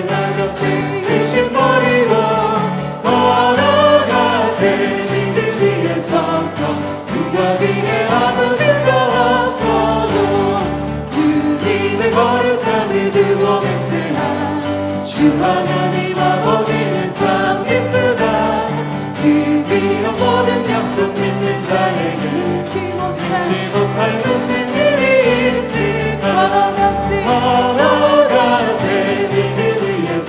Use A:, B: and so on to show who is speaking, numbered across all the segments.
A: 나가세 의심 버리고 걸어가세 믿음 위에 서서 누가 뒤에 아무 증거 없어도 주님의 거룩함을 두고 맹세하 주 하나님 아버지는 참 기쁘다 그 위로 모든 약속 믿는 자에게 능치 못할 무슨 일이 있을까 걸어가세 믿음 위에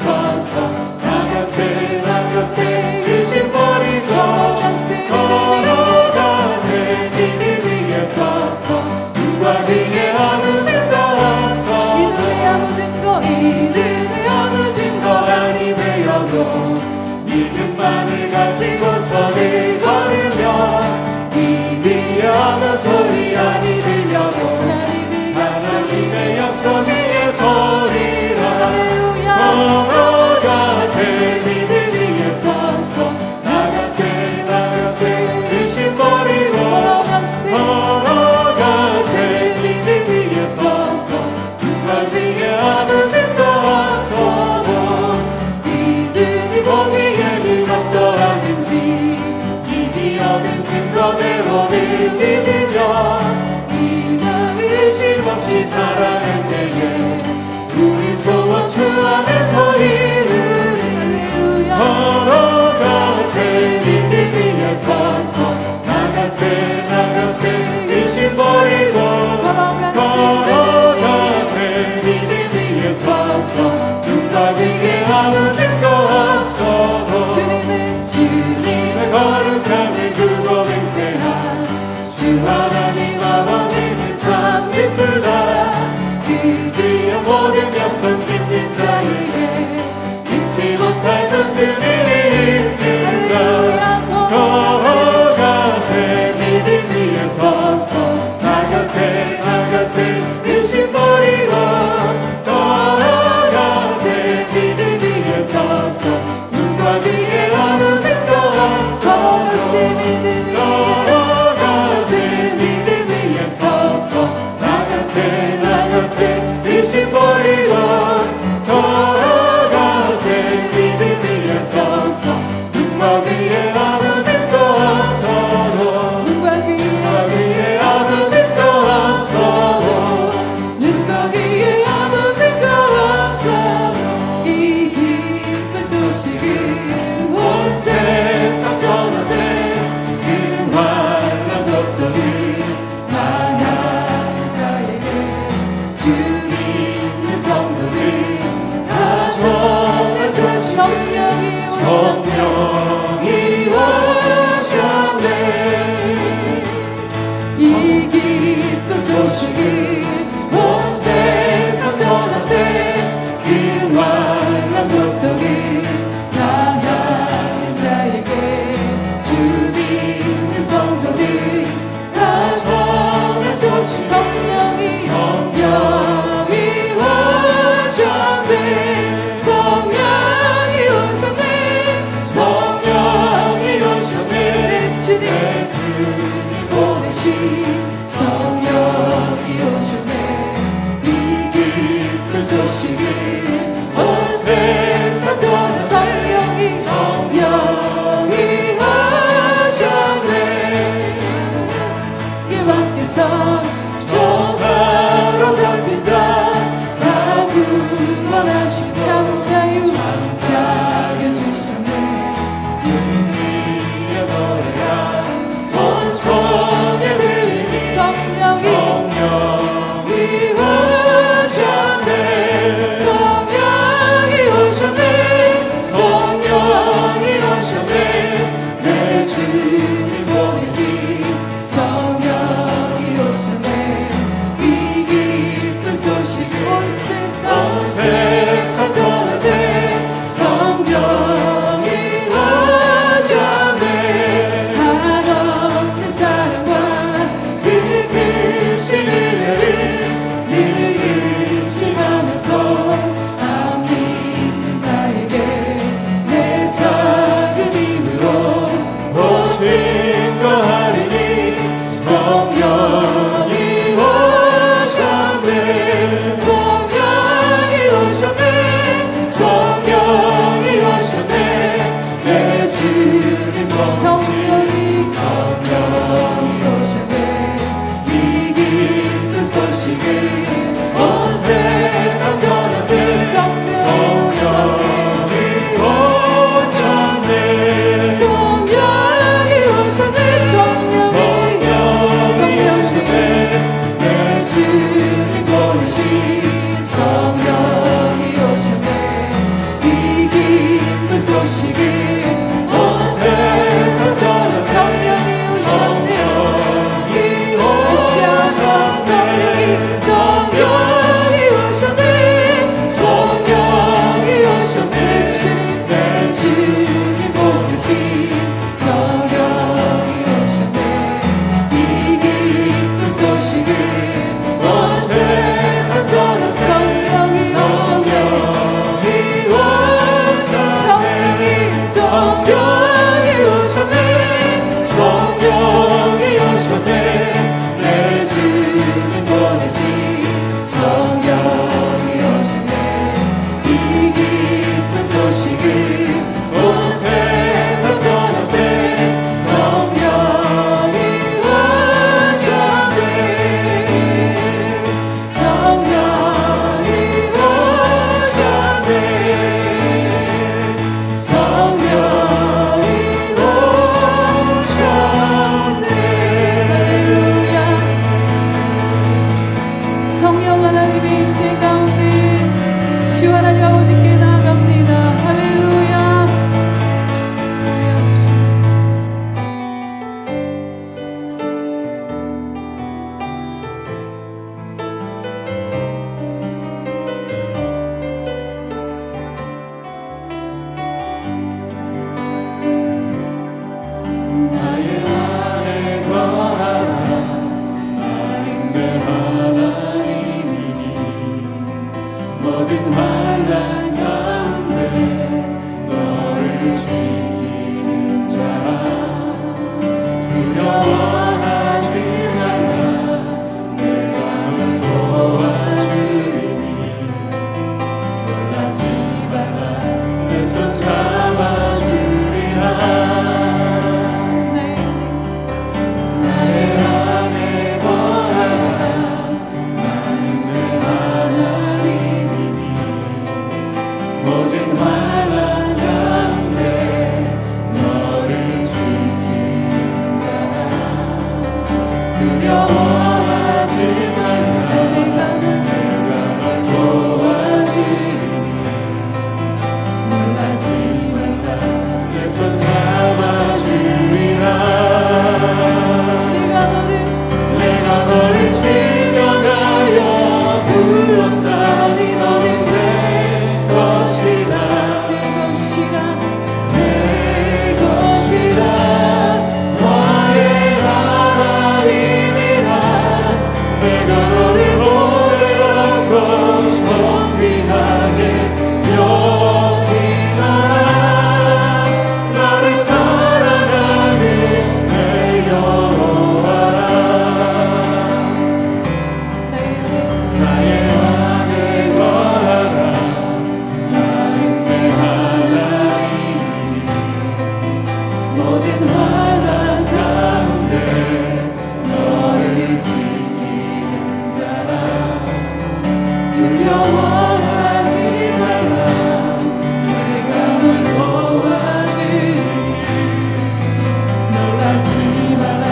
A: 소식을 온 세상 전하세 성령이 오셨네 성령이 오셨네 성령이 오셨네 내 주님 보이신 성령이 오셨네 이 기쁜 소식을 온 세상 전하세 성령이 오셨네 주님 보내신 성령이 오셨네 이 기쁜 소식을 온 세상 전하 성령이 오셨네 성령이 오셨네 성령이 오셨네 내 주님 보내신 성령이 오셨네 이 기쁜 소식을 온 세상 전하세 성령이 오셨네 성령이 오셨네 성령이 오셨네 할렐루야 성령 하나님의 임재 가운데 주 하나님 아버지께 나아갑니다 할렐루야 나의 안에 거하라 나인데 하나님이니 모든 환난 가운데 너를 지키는 자라 두려워하지 말라 내가 널 도와주리니 놀라지 말라 내 손 잡아주리라 나의 안에 거하라 나는 내 하나님이니 모든 환난 가운데 너를 지키는 자라 두려워하지 말라 내가 널 도와주리니 놀라지 말라 내 손 잡아주리라 내가 너를 지명하여 불렀다니 너는 내 것이라 내 것이라 너의 하나님이라 내가 너를 보내라고 정리하게 여기나라 나를 사랑하는 내 여호와라 나의 안에 거하라 나는 내 하나님이니 모든 환난 가운데 너를 지키는 자라 두려워하지 말라 내가 널 도와주리니 놀라지 말라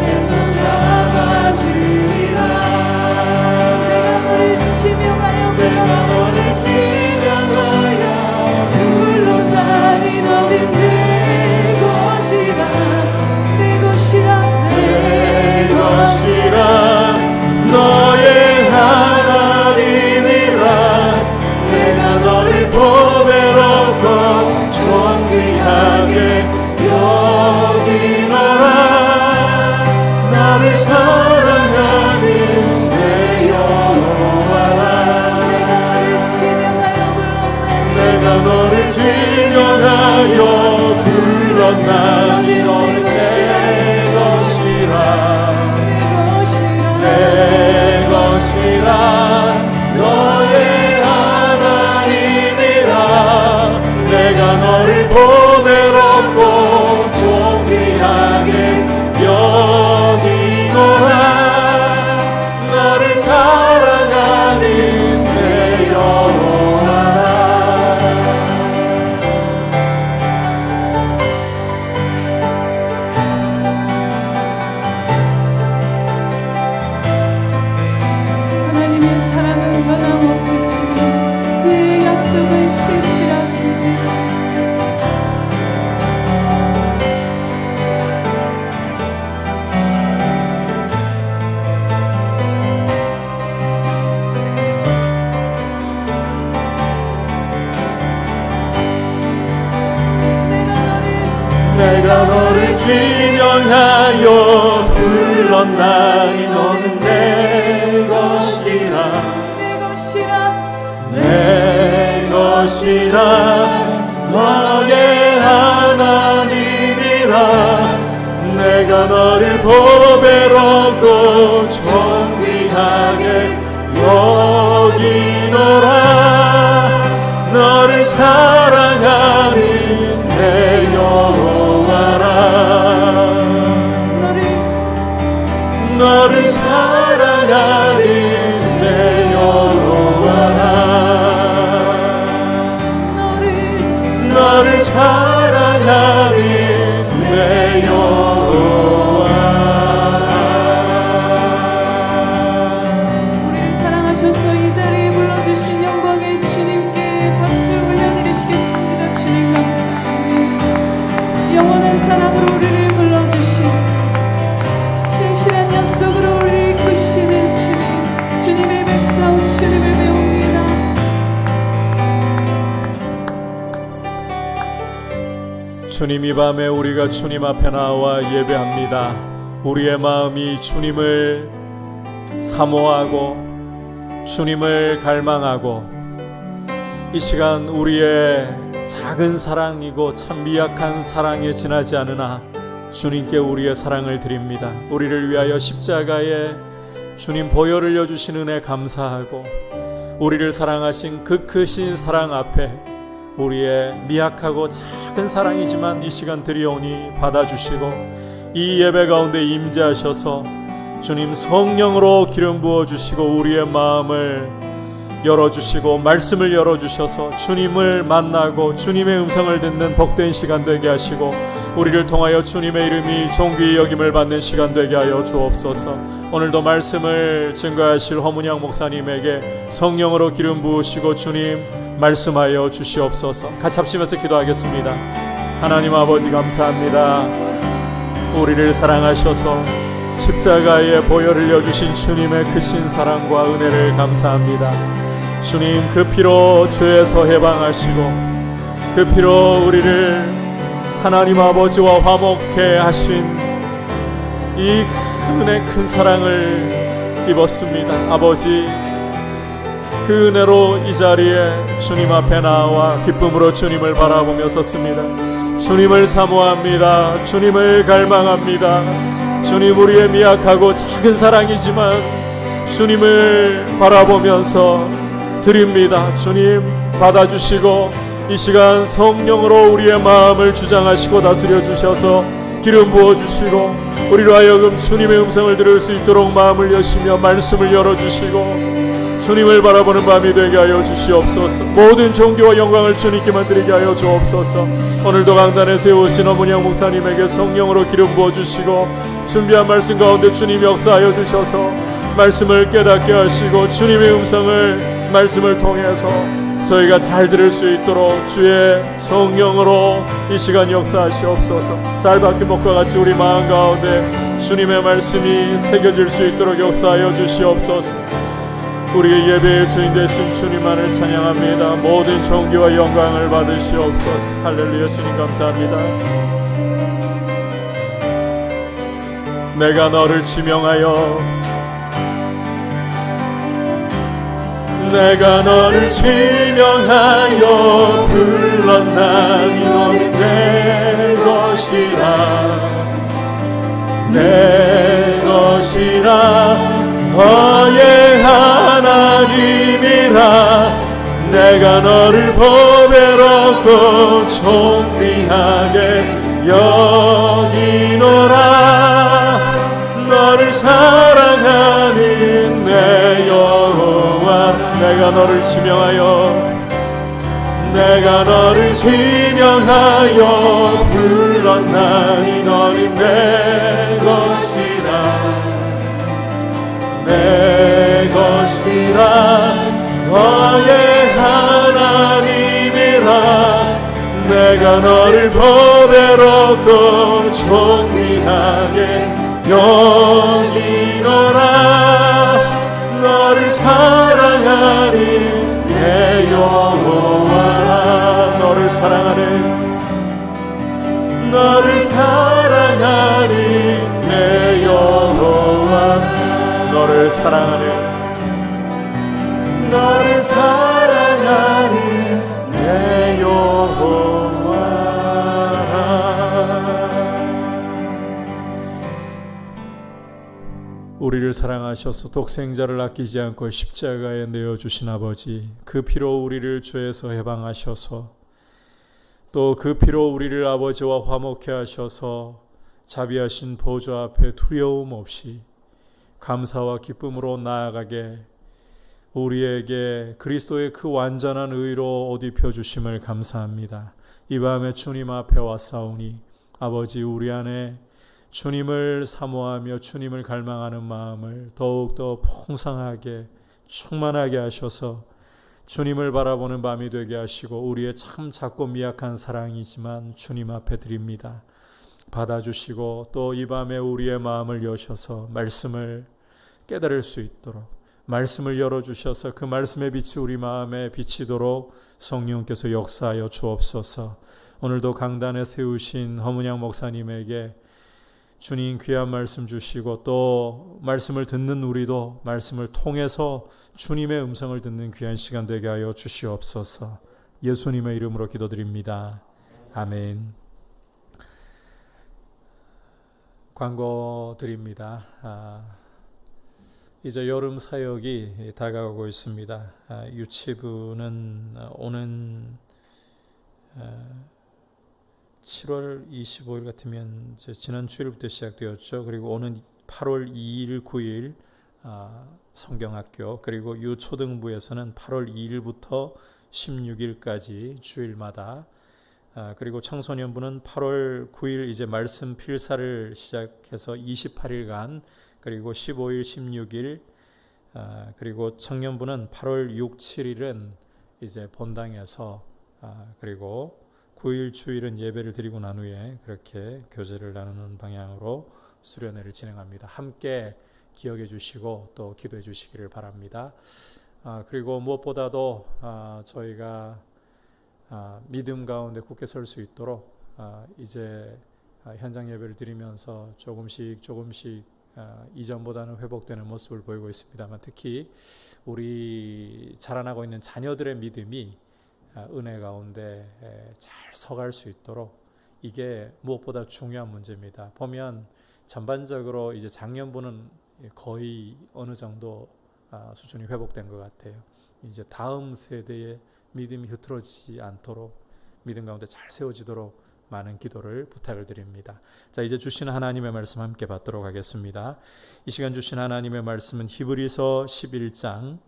A: 내 손 잡아주리라 내가 너를 지명하여 불렀다니 너는 내 것이라 내 것이라 너의 하나님이라
B: 내가 너를 지명하여 불렀나니 너는 내 것이라 내 것이라 너의 하나님이라 내가 너를 보배롭고 존귀하게 여기노라 너를 사랑하는 내 여호와라 너를 사랑하는 내 여호와라 너를 사랑하는 내 여호와라
A: 우리를 사랑하셔서 이 자리에 불러주신 영광의 주님께 박수 올려드리시겠습니다. 주님 감사합니다. 영원한 사랑으로 우리를 불러주신 신실한 약속으로 우리를 이끄시는 주님, 주님의 백성 주님을 배웁니다.
B: 주님, 이 밤에 우리가 주님 앞에 나와 예배합니다. 우리의 마음이 주님을 사모하고 주님을 갈망하고 이 시간 우리의 작은 사랑이고 참 미약한 사랑에 지나지 않으나 주님께 우리의 사랑을 드립니다. 우리를 위하여 십자가에 주님 보혈 흘려주신 은혜 감사하고 우리를 사랑하신 그 크신 사랑 앞에 우리의 미약하고 작은 사랑이지만 이 시간 드리오니 받아주시고 이 예배 가운데 임재하셔서 주님 성령으로 기름 부어주시고 우리의 마음을 열어주시고 말씀을 열어주셔서 주님을 만나고 주님의 음성을 듣는 복된 시간 되게 하시고 우리를 통하여 주님의 이름이 존귀히 여김을 받는 시간 되게 하여 주옵소서. 오늘도 말씀을 증거하실 허문양 목사님에게 성령으로 기름 부으시고 주님 말씀하여 주시옵소서. 같이 합심해서 기도하겠습니다. 하나님 아버지 감사합니다. 우리를 사랑하셔서 십자가에 보혈 흘려주신 주님의 크신 사랑과 은혜를 감사합니다. 주님 그 피로 죄에서 해방하시고 그 피로 우리를 하나님 아버지와 화목케 하신 이 은혜 큰 사랑을 입었습니다. 아버지 그 은혜로 이 자리에 주님 앞에 나와 기쁨으로 주님을 바라보며 섰습니다. 주님을 사모합니다. 주님을 갈망합니다. 주님 우리의 미약하고 작은 사랑이지만 주님을 바라보면서 드립니다. 주님 받아주시고 이 시간 성령으로 우리의 마음을 주장하시고 다스려 주셔서 기름 부어주시고 우리로 하여금 주님의 음성을 들을 수 있도록 마음을 여시며 말씀을 열어주시고 주님을 바라보는 밤이 되게 하여 주시옵소서. 모든 존귀와 영광을 주님께만 드리게 하여 주옵소서. 오늘도 강단에 세우신 어문양 목사님에게 성령으로 기름 부어주시고 준비한 말씀 가운데 주님 역사하여 주셔서 말씀을 깨닫게 하시고 주님의 음성을 말씀을 통해서 저희가 잘 들을 수 있도록 주의 성령으로 이 시간 역사하시옵소서. 잘 박힌 목과 같이 우리 마음 가운데 주님의 말씀이 새겨질 수 있도록 역사하여 주시옵소서. 우리의 예배의 주인 되신 주님만을 찬양합니다. 모든 존귀와 영광을 받으시옵소서. 할렐루야. 주님 감사합니다. 내가 너를 지명하여 내가 너를 지명하여 불렀나니 너는 내 것이라 내 것이라 너의 하나님이라 내가 너를 보배롭고 존귀하게 여기노라 너를 사랑하는 내 여호와 내가 너를 지명하여 불렀나니 너는 내 것이라 내 것이라 너의 하나님이라 내가 너를 보배롭고 존귀하게 여기노라 너를 사랑하는 내 여호와라 너를 사랑하는 사랑하니 내 여호와 너를 사랑하는 너를 사랑하니 내 여호와 우리를 사랑하셔서 독생자를 아끼지 않고 십자가에 내어주신 아버지, 그 피로 우리를 죄에서 해방하셔서 또 그 피로 우리를 아버지와 화목케 하셔서 자비하신 보좌 앞에 두려움 없이 감사와 기쁨으로 나아가게 우리에게 그리스도의 그 완전한 의로 옷 입혀주심을 감사합니다. 이 밤에 주님 앞에 왔사오니 아버지, 우리 안에 주님을 사모하며 주님을 갈망하는 마음을 더욱더 풍성하게 충만하게 하셔서 주님을 바라보는 밤이 되게 하시고 우리의 참 작고 미약한 사랑이지만 주님 앞에 드립니다. 받아주시고 또 이 밤에 우리의 마음을 여셔서 말씀을 깨달을 수 있도록 말씀을 열어주셔서 그 말씀의 빛이 우리 마음에 비치도록 성령께서 역사하여 주옵소서. 오늘도 강단에 세우신 허문양 목사님에게 주님 귀한 말씀 주시고 또 말씀을 듣는 우리도 말씀을 통해서 주님의 음성을 듣는 귀한 시간 되게 하여 주시옵소서. 예수님의 이름으로 기도드립니다. 아멘. 광고 드립니다. 이제 여름 사역이 다가오고 있습니다. 유치부는 오는 7월 25일 같으면 지난 주일부터 시작되었죠. 그리고 오는 8월 2일, 9일 성경학교, 그리고 유초등부에서는 8월 2일부터 16일까지 주일마다, 그리고 청소년부는 8월 9일 이제 말씀 필사를 시작해서 28일간, 그리고 15일, 16일, 그리고 청년부는 8월 6, 7일은 이제 본당에서, 그리고 9일 주일은 예배를 드리고 난 후에 그렇게 교제를 나누는 방향으로 수련회를 진행합니다. 함께 기억해 주시고 또 기도해 주시기를 바랍니다. 그리고 무엇보다도 저희가 믿음 가운데 굳게 설 수 있도록 이제 현장 예배를 드리면서 조금씩 이전보다는 회복되는 모습을 보이고 있습니다만, 특히 우리 자라나고 있는 자녀들의 믿음이 은혜 가운데 잘 서갈 수 있도록, 이게 무엇보다 중요한 문제입니다. 보면 전반적으로 이제 작년부는 거의 어느 정도 수준이 회복된 것 같아요. 이제 다음 세대의 믿음이 흐트러지지 않도록 믿음 가운데 잘 세워지도록 많은 기도를 부탁을 드립니다. 자, 이제 주신 하나님의 말씀 함께 받도록 하겠습니다. 이 시간 주신 하나님의 말씀은 히브리서 11장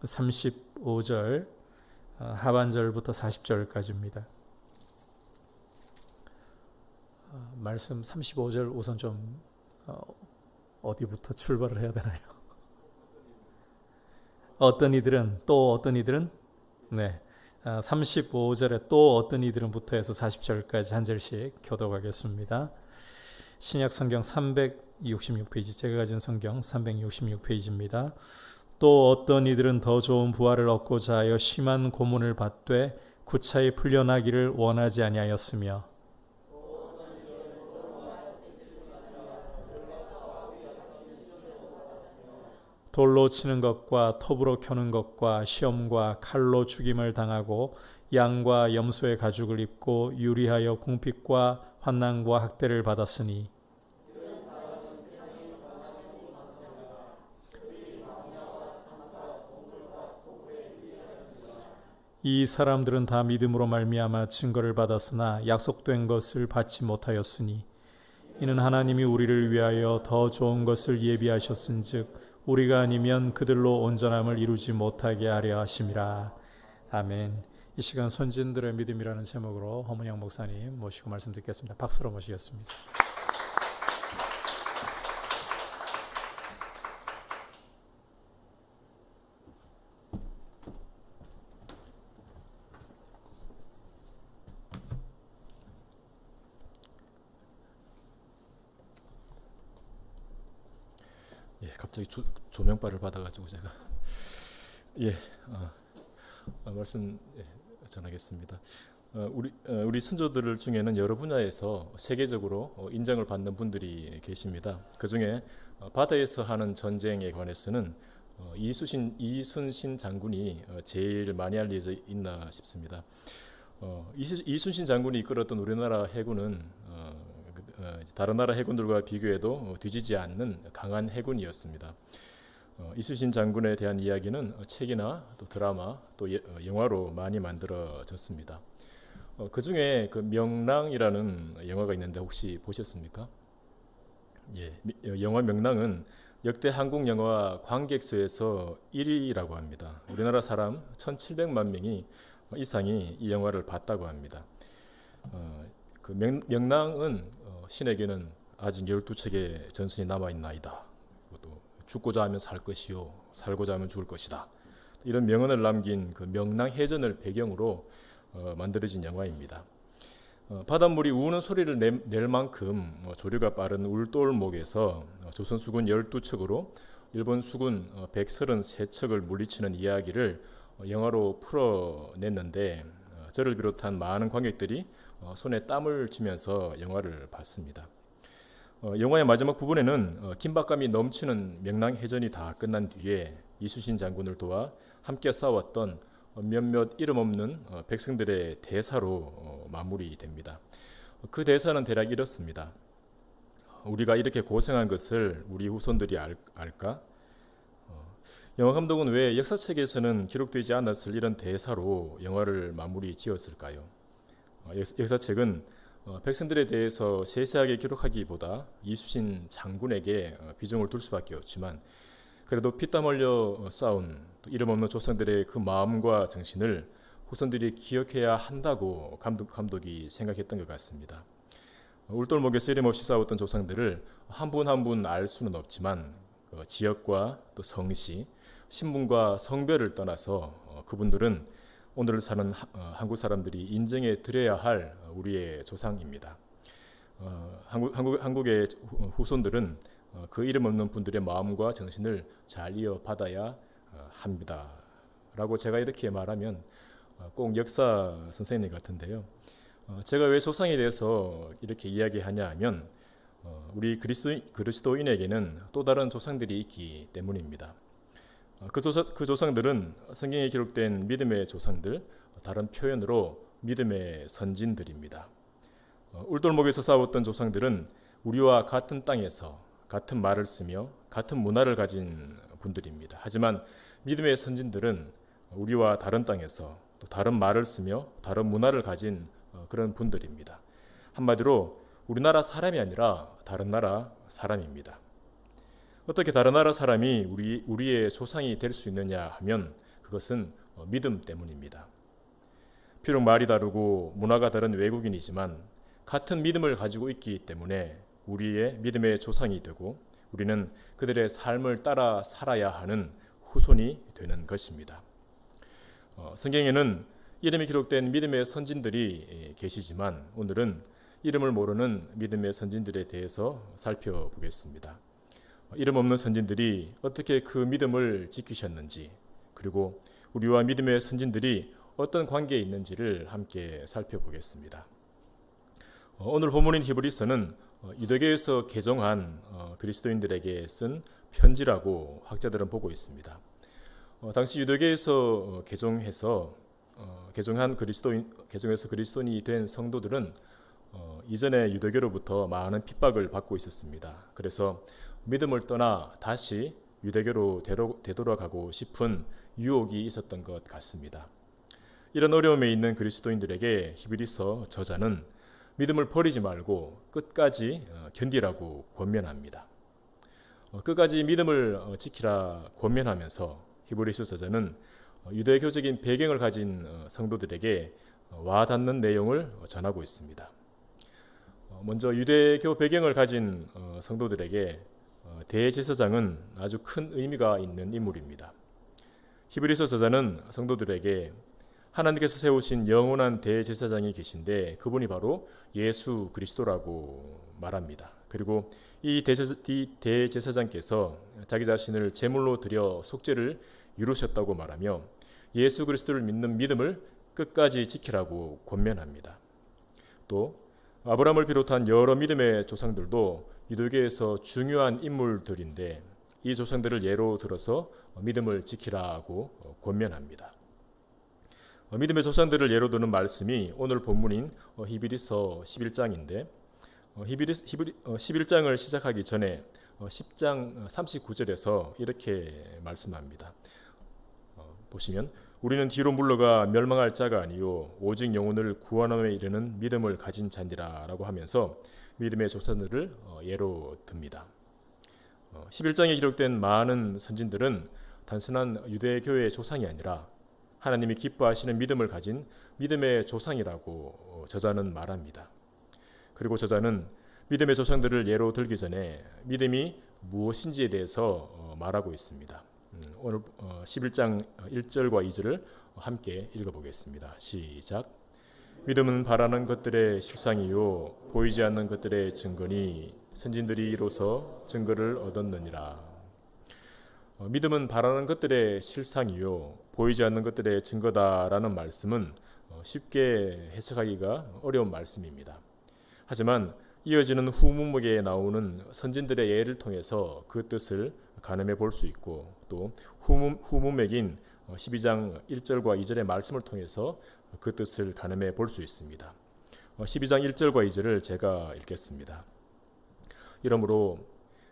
B: 35절 하반절부터 40절까지입니다. 말씀 35절 우선 좀 어디부터 출발을 해야 되나요? 어떤 이들은, 또 어떤 이들은, 네, 35절에 또 어떤 이들은부터 해서 40절까지 한 절씩 교독하겠습니다. 신약 성경 366페이지, 제가 가진 성경 366페이지입니다. 또 어떤 이들은 더 좋은 부활을 얻고자 하여 심한 고문을 받되 구차히 풀려나기를 원하지 아니하였으며, 돌로 치는 것과 톱으로 켜는 것과 시험과 칼로 죽임을 당하고 양과 염소의 가죽을 입고 유리하여 궁핍과 환난과 학대를 받았으니, 이 사람들은 다 믿음으로 말미암아 증거를 받았으나 약속된 것을 받지 못하였으니, 이는 하나님이 우리를 위하여 더 좋은 것을 예비하셨은즉 우리가 아니면 그들로 온전함을 이루지 못하게 하려 하심이라. 아멘. 이 시간 선진들의 믿음이라는 제목으로 허문양 목사님 모시고 말씀 듣겠습니다. 박수로 모시겠습니다.
C: 예, 갑자기 조명빨을 받아가지고 제가 말씀 전하겠습니다. 우리 선조들 중에는 여러 분야에서 세계적으로 인정을 받는 분들이 계십니다. 그 중에 바다에서 하는 전쟁에 관해서는 이순신 장군이 제일 많이 알려져 있나 싶습니다. 이순신 장군이 이끌었던 우리나라 해군은 다른 나라 해군들과 비교해도 뒤지지 않는 강한 해군이었습니다. 이순신 장군에 대한 이야기는 책이나 또 드라마 또 영화로 많이 만들어졌습니다. 그 중에 그 명랑이라는 영화가 있는데 혹시 보셨습니까? 예, 영화 명랑은 역대 한국 영화 관객 수에서 1위라고 합니다. 우리나라 사람 1,700만 명이 이상이 이 영화를 봤다고 합니다. 그 명랑은 신에게는 아직 12척의 전선이 남아있나이다. 또 죽고자 하면 살 것이요 살고자 하면 죽을 것이다. 이런 명언을 남긴 그 명랑해전을 배경으로 만들어진 영화입니다. 바닷물이 우는 소리를 낼 만큼 조류가 빠른 울돌목에서 조선 수군 12척으로 일본 수군 133척을 물리치는 이야기를 영화로 풀어냈는데 저를 비롯한 많은 관객들이 손에 땀을 쥐면서 영화를 봤습니다. 영화의 마지막 부분에는 긴박감이 넘치는 명랑해전이 다 끝난 뒤에 이순신 장군을 도와 함께 싸웠던 몇몇 이름 없는 백성들의 대사로 마무리됩니다. 그 대사는 대략 이렇습니다. 우리가 이렇게 고생한 것을 우리 후손들이 알까? 영화 감독은 왜 역사책에서는 기록되지 않았을 이런 대사로 영화를 마무리 지었을까요? 역사책은 백성들에 대해서 세세하게 기록하기보다 이순신 장군에게 비중을 둘 수밖에 없지만 그래도 피땀 흘려 싸운 이름 없는 조상들의 그 마음과 정신을 후손들이 기억해야 한다고 감독이 생각했던 것 같습니다. 울돌목에서 이름없이 싸웠던 조상들을 한 분 한 분 알 수는 없지만 지역과 또 성시, 신분과 성별을 떠나서 그분들은 오늘을 사는 한국 사람들이 인정해 드려야 할 우리의 조상입니다. 한국의 후손들은 그 이름 없는 분들의 마음과 정신을 잘 이어받아야 합니다. 라고 제가 이렇게 말하면 꼭 역사 선생님 같은데요. 제가 왜 조상에 대해서 이렇게 이야기하냐 하면 우리 그리스도인에게는 또 다른 조상들이 있기 때문입니다. 그 조상들은 성경에 기록된 믿음의 조상들, 다른 표현으로 믿음의 선진들입니다. 울돌목에서 싸웠던 조상들은 우리와 같은 땅에서 같은 말을 쓰며 같은 문화를 가진 분들입니다. 하지만 믿음의 선진들은 우리와 다른 땅에서 또 다른 말을 쓰며 다른 문화를 가진 그런 분들입니다. 한마디로 우리나라 사람이 아니라 다른 나라 사람입니다. 어떻게 다른 나라 사람이 우리의 조상이 될 수 있느냐 하면 그것은 믿음 때문입니다. 비록 말이 다르고 문화가 다른 외국인이지만 같은 믿음을 가지고 있기 때문에 우리의 믿음의 조상이 되고 우리는 그들의 삶을 따라 살아야 하는 후손이 되는 것입니다. 성경에는 이름이 기록된 믿음의 선진들이 계시지만 오늘은 이름을 모르는 믿음의 선진들에 대해서 살펴보겠습니다. 이름 없는 선진들이 어떻게 그 믿음을 지키셨는지 그리고 우리와 믿음의 선진들이 어떤 관계에 있는지를 함께 살펴보겠습니다. 오늘 본문인 히브리서는 유대교에서 개종한 그리스도인들에게 쓴 편지라고 학자들은 보고 있습니다. 당시 유대교에서 개종해서 그리스도인이 된 성도들은 이전에 유대교로부터 많은 핍박을 받고 있었습니다. 그래서 믿음을 떠나 다시 유대교로 되돌아가고 싶은 유혹이 있었던 것 같습니다. 이런 어려움에 있는 그리스도인들에게 히브리서 저자는 믿음을 버리지 말고 끝까지 견디라고 권면합니다. 끝까지 믿음을 지키라 권면하면서 히브리서 저자는 유대교적인 배경을 가진 성도들에게 와닿는 내용을 전하고 있습니다. 먼저 유대교 배경을 가진 성도들에게 대제사장은 아주 큰 의미가 있는 인물입니다. 히브리서 저자는 성도들에게 하나님께서 세우신 영원한 대제사장이 계신데 그분이 바로 예수 그리스도라고 말합니다. 그리고 이 대제사장께서 자기 자신을 제물로 드려 속죄를 이루셨다고 말하며 예수 그리스도를 믿는 믿음을 끝까지 지키라고 권면합니다. 또 아브라함을 비롯한 여러 믿음의 조상들도 유대교에서 중요한 인물들인데 이 조상들을 예로 들어서 믿음을 지키라고 권면합니다. 믿음의 조상들을 예로 드는 말씀이 오늘 본문인 히브리서 11장인데 11장을 시작하기 전에 10장 39절에서 이렇게 말씀합니다. 보시면 우리는 뒤로 물러가 멸망할 자가 아니요 오직 영혼을 구원함에 이르는 믿음을 가진 자니라 라고 하면서 믿음의 조상들을 예로 듭니다. 11장에 기록된 많은 선진들은 단순한 유대교의 조상이 아니라 하나님이 기뻐하시는 믿음을 가진 믿음의 조상이라고 저자는 말합니다. 그리고 저자는 믿음의 조상들을 예로 들기 전에 믿음이 무엇인지에 대해서 말하고 있습니다. 오늘 11장 1절과 2절을 함께 읽어보겠습니다. 시작. 믿음은 바라는 것들의 실상이요 보이지 않는 것들의 증거니 선진들이 이로써 증거를 얻었느니라. 믿음은 바라는 것들의 실상이요 보이지 않는 것들의 증거다라는 말씀은 쉽게 해석하기가 어려운 말씀입니다. 하지만 이어지는 후문목에 나오는 선진들의 예를 통해서 그 뜻을 가늠해 볼 수 있고 또 후문맥인 12장 1절과 2절의 말씀을 통해서 그 뜻을 가늠해 볼 수 있습니다. 12장 1절과 2절을 제가 읽겠습니다. 이러므로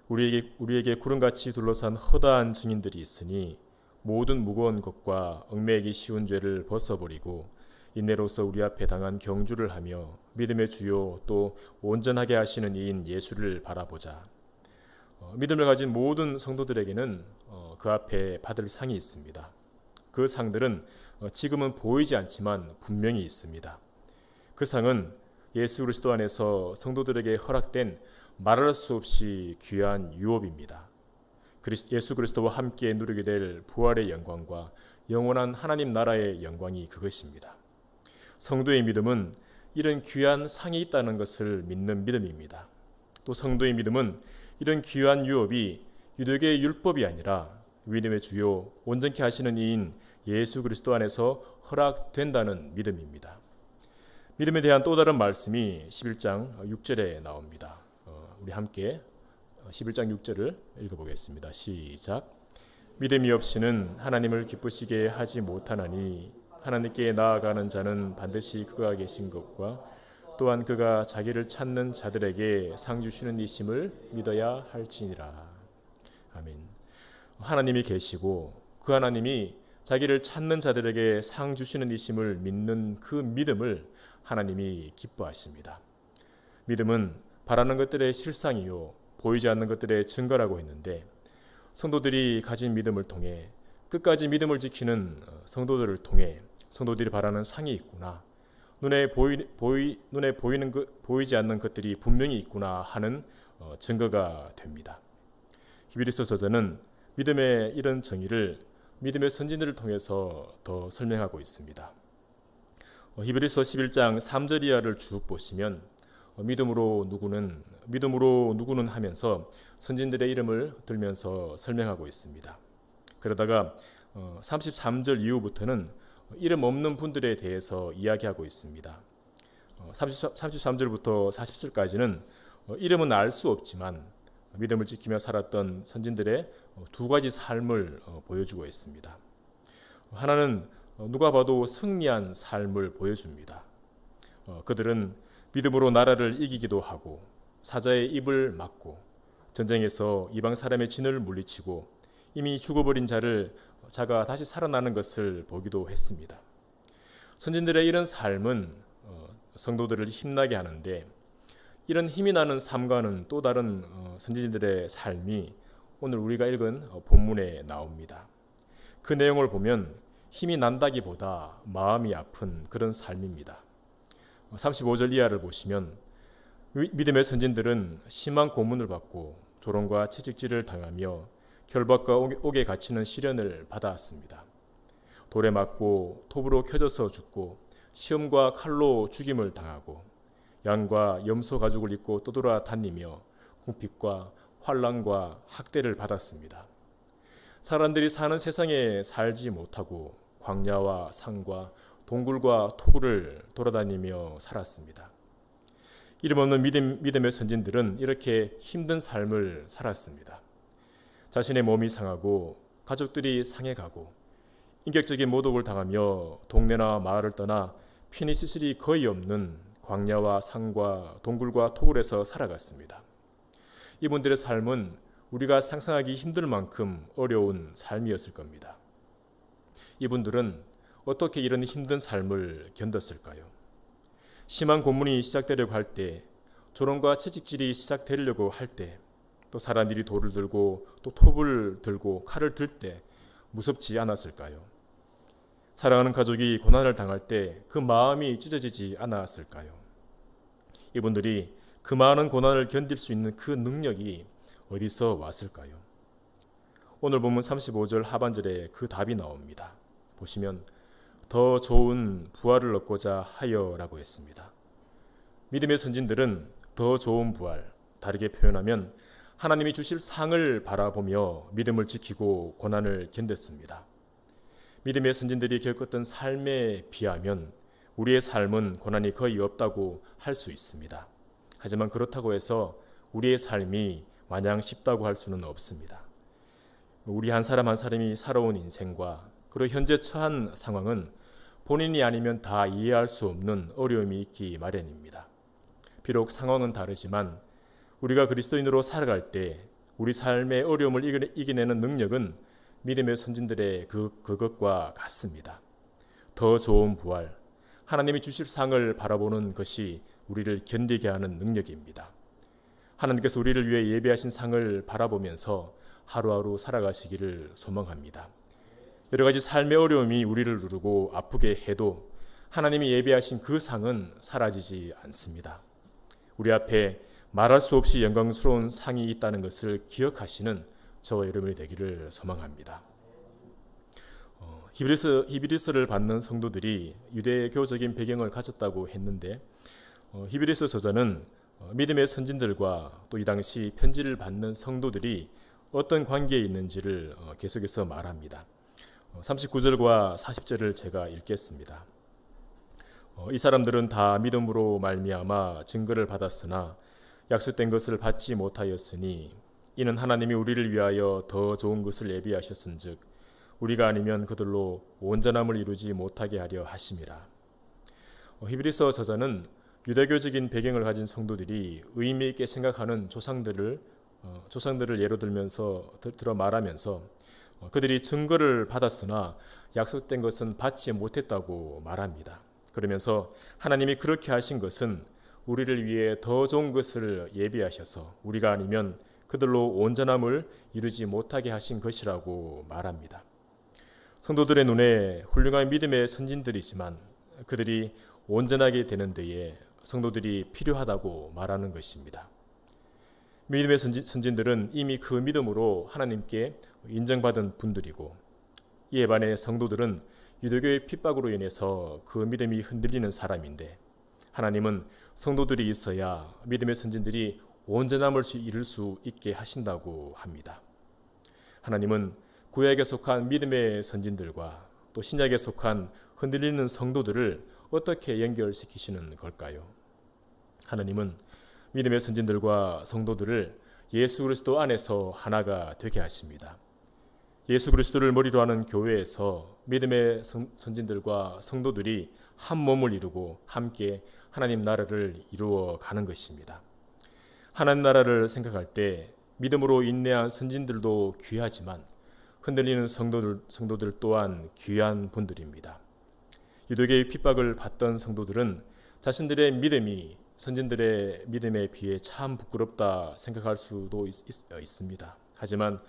C: 우리에게 구름같이 둘러싼 허다한 증인들이 있으니 모든 무거운 것과 얽매이기 쉬운 죄를 벗어버리고 인내로서 우리 앞에 당한 경주를 하며 믿음의 주요 또 온전하게 하시는 이인 예수를 바라보자. 믿음을 가진 모든 성도들에게는 그 앞에 받을 상이 있습니다. 그 상들은 지금은 보이지 않지만 분명히 있습니다. 그 상은 예수 그리스도 안에서 성도들에게 허락된 말할 수 없이 귀한 유업입니다. 예수 그리스도와 함께 누리게 될 부활의 영광과 영원한 하나님 나라의 영광이 그것입니다. 성도의 믿음은 이런 귀한 상이 있다는 것을 믿는 믿음입니다. 또 성도의 믿음은 이런 귀한 유업이 유대교의 율법이 아니라 믿음의 주요 온전케 하시는 이인 예수 그리스도 안에서 허락된다는 믿음입니다. 믿음에 대한 또 다른 말씀이 11장 6절에 나옵니다. 우리 함께 11장 6절을 읽어보겠습니다. 시작. 믿음이 없이는 하나님을 기쁘시게 하지 못하나니 하나님께 나아가는 자는 반드시 그가 계신 것과 또한 그가 자기를 찾는 자들에게 상 주시는 이심을 믿어야 할지니라. 아멘. 하나님이 계시고 그 하나님이 자기를 찾는 자들에게 상 주시는 이심을 믿는 그 믿음을 하나님이 기뻐하십니다. 믿음은 바라는 것들의 실상이요 보이지 않는 것들의 증거라고 했는데 성도들이 가진 믿음을 통해 끝까지 믿음을 지키는 성도들을 통해 성도들이 바라는 상이 있구나, 눈에 보이지 않는 것들이 분명히 있구나 하는 증거가 됩니다. 히브리서 저자는 믿음의 이런 정의를 믿음의 선진들을 통해서 더 설명하고 있습니다. 히브리서 11장 3절 이하를 쭉 보시면 믿음으로 누구는 하면서 선진들의 이름을 들면서 설명하고 있습니다. 그러다가 33절 이후부터는 이름 없는 분들에 대해서 이야기하고 있습니다. 33절부터 40절까지는 이름은 알 수 없지만 믿음을 지키며 살았던 선진들의 두 가지 삶을 보여주고 있습니다. 하나는 누가 봐도 승리한 삶을 보여줍니다. 그들은 믿음으로 나라를 이기기도 하고 사자의 입을 막고 전쟁에서 이방 사람의 진을 물리치고 이미 죽어버린 자가 다시 살아나는 것을 보기도 했습니다. 선진들의 이런 삶은 성도들을 힘나게 하는데 이런 힘이 나는 삶과는 또 다른 선진들의 삶이 오늘 우리가 읽은 본문에 나옵니다. 그 내용을 보면 힘이 난다기보다 마음이 아픈 그런 삶입니다. 35절 이하를 보시면 믿음의 선진들은 심한 고문을 받고 조롱과 채찍질을 당하며 결박과 옥에 갇히는 시련을 받아왔습니다. 돌에 맞고 톱으로 켜져서 죽고 시험과 칼로 죽임을 당하고 양과 염소 가죽을 입고 떠돌아 다니며 궁핍과 환난과 학대를 받았습니다. 사람들이 사는 세상에 살지 못하고 광야와 산과 동굴과 토굴을 돌아다니며 살았습니다. 이름 없는 믿음의 선진들은 이렇게 힘든 삶을 살았습니다. 자신의 몸이 상하고 가족들이 상해가고 인격적인 모독을 당하며 동네나 마을을 떠나 편의시설이 거의 없는 광야와 산과 동굴과 토굴에서 살아갔습니다. 이분들의 삶은 우리가 상상하기 힘들 만큼 어려운 삶이었을 겁니다. 이분들은 어떻게 이런 힘든 삶을 견뎠을까요? 심한 고문이 시작되려고 할 때, 조롱과 채찍질이 시작되려고 할 때, 또 사람들이 돌을 들고 또 톱을 들고 칼을 들 때 무섭지 않았을까요? 사랑하는 가족이 고난을 당할 때 그 마음이 찢어지지 않았을까요? 이분들이 그 많은 고난을 견딜 수 있는 그 능력이 어디서 왔을까요? 오늘 본문 35절 하반절에 그 답이 나옵니다. 보시면 더 좋은 부활을 얻고자 하여라고 했습니다. 믿음의 선진들은 더 좋은 부활, 다르게 표현하면 하나님이 주실 상을 바라보며 믿음을 지키고 고난을 견뎠습니다. 믿음의 선진들이 겪었던 삶에 비하면 우리의 삶은 고난이 거의 없다고 할 수 있습니다. 하지만 그렇다고 해서 우리의 삶이 마냥 쉽다고 할 수는 없습니다. 우리 한 사람 한 사람이 살아온 인생과 그리고 현재 처한 상황은 본인이 아니면 다 이해할 수 없는 어려움이 있기 마련입니다. 비록 상황은 다르지만 우리가 그리스도인으로 살아갈 때 우리 삶의 어려움을 이겨내는 능력은 믿음의 선진들의 그것과 같습니다. 더 좋은 부활, 하나님이 주실 상을 바라보는 것이 우리를 견디게 하는 능력입니다. 하나님께서 우리를 위해 예비하신 상을 바라보면서 하루하루 살아가시기를 소망합니다. 여러 가지 삶의 어려움이 우리를 누르고 아프게 해도 하나님이 예비하신 그 상은 사라지지 않습니다. 우리 앞에 말할 수 없이 영광스러운 상이 있다는 것을 기억하시는 저와 여러분이 되기를 소망합니다. 히브리서를 받는 성도들이 유대교적인 배경을 가졌다고 했는데 히브리서 저자는 믿음의 선진들과 또 이 당시 편지를 받는 성도들이 어떤 관계에 있는지를 계속해서 말합니다. 39절과 40절을 제가 읽겠습니다. 이 사람들은 다 믿음으로 말미암아 증거를 받았으나 약속된 것을 받지 못하였으니 이는 하나님이 우리를 위하여 더 좋은 것을 예비하셨은즉 우리가 아니면 그들로 온전함을 이루지 못하게 하려 하심이라. 히브리서 저자는 유대교적인 배경을 가진 성도들이 의미 있게 생각하는 조상들을 예로 들어 말하면서 그들이 증거를 받았으나 약속된 것은 받지 못했다고 말합니다. 그러면서 하나님이 그렇게 하신 것은 우리를 위해 더 좋은 것을 예비하셔서 우리가 아니면 그들로 온전함을 이루지 못하게 하신 것이라고 말합니다. 성도들의 눈에 훌륭한 믿음의 선진들이지만 그들이 온전하게 되는 데에 성도들이 필요하다고 말하는 것입니다. 믿음의 선진들은 이미 그 믿음으로 하나님께 인정받은 분들이고 이에 반해 성도들은 유대교의 핍박으로 인해서 그 믿음이 흔들리는 사람인데 하나님은 성도들이 있어야 믿음의 선진들이 온전함을 이룰 수 있게 하신다고 합니다. 하나님은 구약에 속한 믿음의 선진들과 또 신약에 속한 흔들리는 성도들을 어떻게 연결시키시는 걸까요? 하나님은 믿음의 선진들과 성도들을 예수 그리스도 안에서 하나가 되게 하십니다. 예수 그리스도를 머리로 하는 교회에서 믿음의 선진들과 성도들이 한 몸을 이루고 함께 하나님 나라를 이루어 가는 것입니다. 하나님 나라를 생각할 때 믿음으로 인내한 선진들도 귀하지만 흔들리는 성도들 또한 귀한 분들입니다. 유대교의 핍박을 받던 성도들은 자신들의 믿음이 선진들의 믿음에 비해 참 부끄럽다 생각할 수도 있습니다. 하지만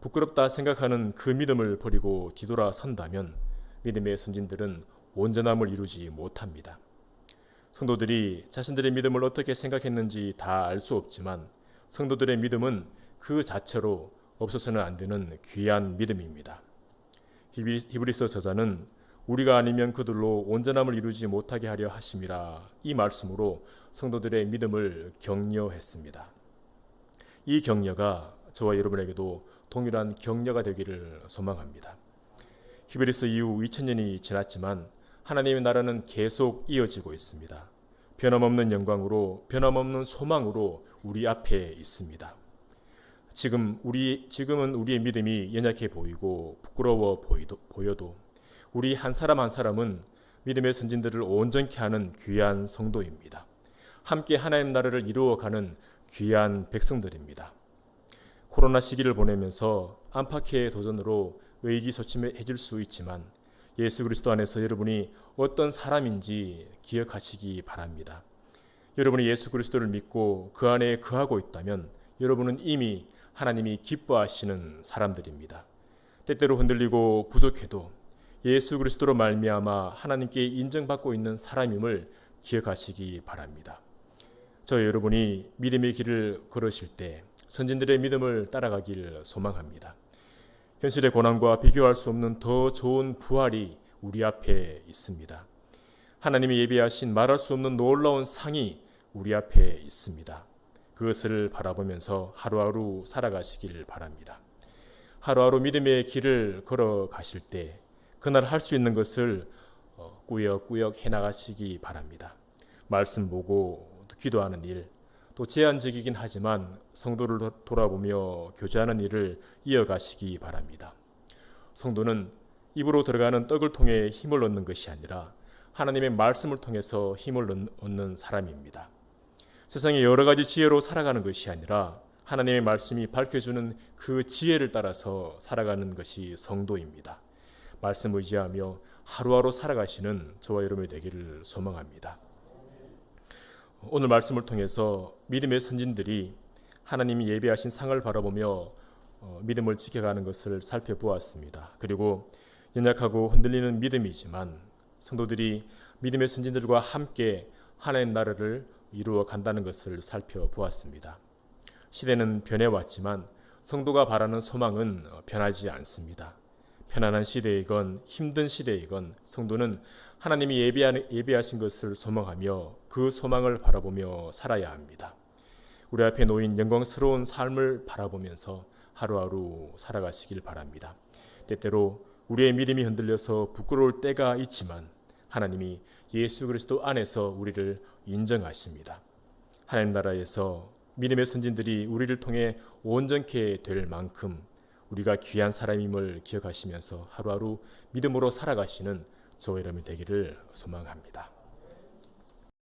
C: 부끄럽다 생각하는 그 믿음을 버리고 뒤돌아선다면 믿음의 선진들은 온전함을 이루지 못합니다. 성도들이 자신들의 믿음을 어떻게 생각했는지 다 알 수 없지만 성도들의 믿음은 그 자체로 없어서는 안 되는 귀한 믿음입니다. 히브리서 저자는 우리가 아니면 그들로 온전함을 이루지 못하게 하려 하심이라 이 말씀으로 성도들의 믿음을 격려했습니다. 이 격려가 저와 여러분에게도 동일한 격려가 되기를 소망합니다. 히브리서 이후 2000년이 지났지만 하나님의 나라는 계속 이어지고 있습니다. 변함없는 영광으로, 변함없는 소망으로 우리 앞에 있습니다. 지금은 우리의 믿음이 연약해 보이고 부끄러워 보여도 우리 한 사람 한 사람은 믿음의 선진들을 온전케 하는 귀한 성도입니다. 함께 하나님 나라를 이루어가는 귀한 백성들입니다. 코로나 시기를 보내면서 안팎의 도전으로 의기소침해질 수 있지만 예수 그리스도 안에서 여러분이 어떤 사람인지 기억하시기 바랍니다. 여러분이 예수 그리스도를 믿고 그 안에 거하고 있다면 여러분은 이미 하나님이 기뻐하시는 사람들입니다. 때때로 흔들리고 부족해도 예수 그리스도로 말미암아 하나님께 인정받고 있는 사람임을 기억하시기 바랍니다. 저 여러분이 믿음의 길을 걸으실 때 선진들의 믿음을 따라가길 소망합니다. 현실의 고난과 비교할 수 없는 더 좋은 부활이 우리 앞에 있습니다. 하나님이 예비하신 말할 수 없는 놀라운 상이 우리 앞에 있습니다. 그것을 바라보면서 하루하루 살아가시길 바랍니다. 하루하루 믿음의 길을 걸어가실 때 그날 할 수 있는 것을 꾸역꾸역 해나가시기 바랍니다. 말씀 보고 기도하는 일, 또 제한적이긴 하지만 성도를 돌아보며 교제하는 일을 이어가시기 바랍니다. 성도는 입으로 들어가는 떡을 통해 힘을 얻는 것이 아니라 하나님의 말씀을 통해서 힘을 얻는 사람입니다. 세상에 여러 가지 지혜로 살아가는 것이 아니라 하나님의 말씀이 밝혀주는 그 지혜를 따라서 살아가는 것이 성도입니다. 말씀 의지하며 하루하루 살아가시는 저와 여러분이 되기를 소망합니다. 오늘 말씀을 통해서 믿음의 선진들이 하나님이 예비하신 상을 바라보며 믿음을 지켜가는 것을 살펴보았습니다. 그리고 연약하고 흔들리는 믿음이지만 성도들이 믿음의 선진들과 함께 하나님 나라를 이루어 간다는 것을 살펴보았습니다. 시대는 변해왔지만 성도가 바라는 소망은 변하지 않습니다. 편안한 시대이건 힘든 시대이건 성도는 하나님이 예비하신 것을 소망하며 그 소망을 바라보며 살아야 합니다. 우리 앞에 놓인 영광스러운 삶을 바라보면서 하루하루 살아가시길 바랍니다. 때때로 우리의 믿음이 흔들려서 부끄러울 때가 있지만 하나님이 예수 그리스도 안에서 우리를 인정하십니다. 하나님 나라에서 믿음의 선진들이 우리를 통해 온전케 될 만큼 우리가 귀한 사람임을 기억하시면서 하루하루 믿음으로 살아가시는 저와 여러분이 되기를 소망합니다.